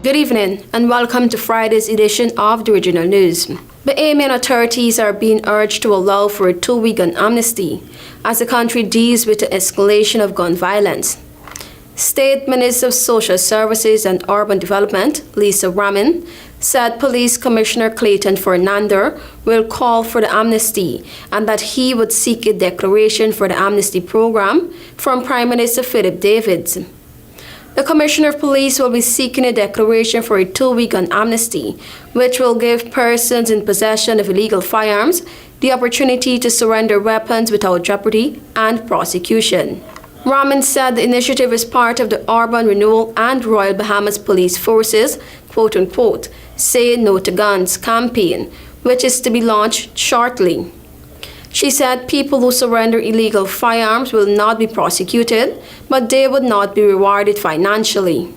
Good evening and welcome to Friday's edition of the Regional News. Bahamian authorities are being urged to allow for a 2-week gun amnesty as the country deals with the escalation of gun violence. State Minister of Social Services and Urban Development, Lisa Ramin, said Police Commissioner Clayton Fernandez will call for the amnesty and that he would seek a declaration for the amnesty program from Prime Minister Philip Davids. The Commissioner of Police will be seeking a declaration for a 2-week gun amnesty, which will give persons in possession of illegal firearms the opportunity to surrender weapons without jeopardy and prosecution. Ramin said the initiative is part of the Urban Renewal and Royal Bahamas Police Forces, quote-unquote, Say No to Guns campaign, which is to be launched shortly. She said people who surrender illegal firearms will not be prosecuted, but they would not be rewarded financially.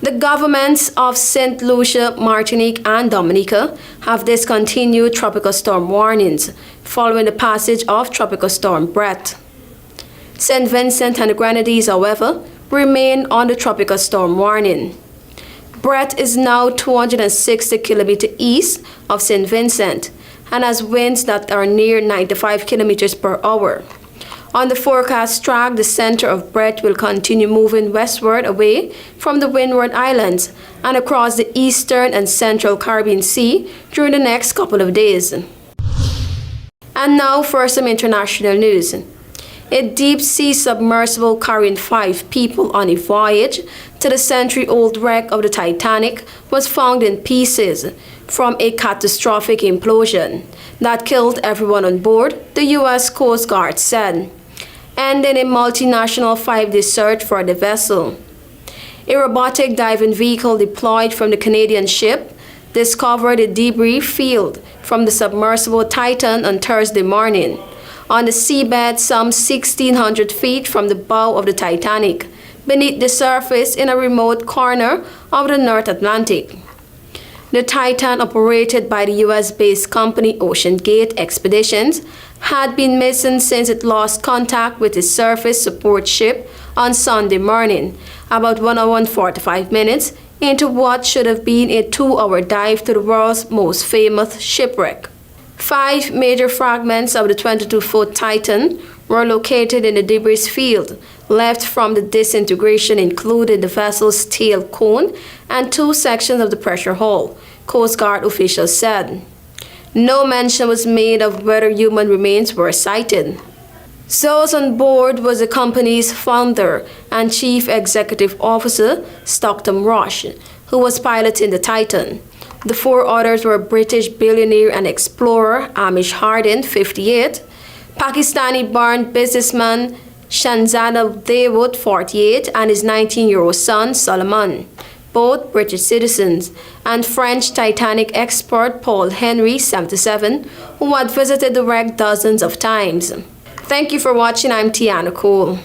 The governments of St. Lucia, Martinique, and Dominica have discontinued tropical storm warnings following the passage of Tropical Storm Brett. St. Vincent and the Grenadines, however, remain on the tropical storm warning. Brett is now 260 kilometers east of St. Vincent and has winds that are near 95 kilometers per hour. On the forecast track, the center of Brett will continue moving westward away from the Windward Islands and across the eastern and central Caribbean Sea during the next couple of days. And now for some international news. A deep-sea submersible carrying 5 people on a voyage to the century-old wreck of the Titanic was found in pieces from a catastrophic implosion that killed everyone on board, the U.S. Coast Guard said, ending a multinational 5-day search for the vessel. A robotic diving vehicle deployed from the Canadian ship discovered a debris field from the submersible Titan on Thursday morning, on the seabed some 1,600 feet from the bow of the Titanic, beneath the surface in a remote corner of the North Atlantic. The Titan, operated by the U.S.-based company Ocean Gate Expeditions, had been missing since it lost contact with its surface support ship on Sunday morning, about 1 hour and 45 minutes into what should have been a 2-hour dive to the world's most famous shipwreck. 5 major fragments of the 22-foot Titan were located in the debris field left from the disintegration, including the vessel's tail cone and 2 sections of the pressure hull, Coast Guard officials said. No mention was made of whether human remains were sighted. Those on board was the company's founder and chief executive officer, Stockton Rush, who was piloting the Titan. The 4 others were British billionaire and explorer Amish Hardin, 58, Pakistani-born businessman Shanzana Dawood, 48, and his 19-year-old son Solomon, both British citizens, and French Titanic expert Paul Henry, 77, who had visited the wreck dozens of times. Thank you for watching. I'm TIANA.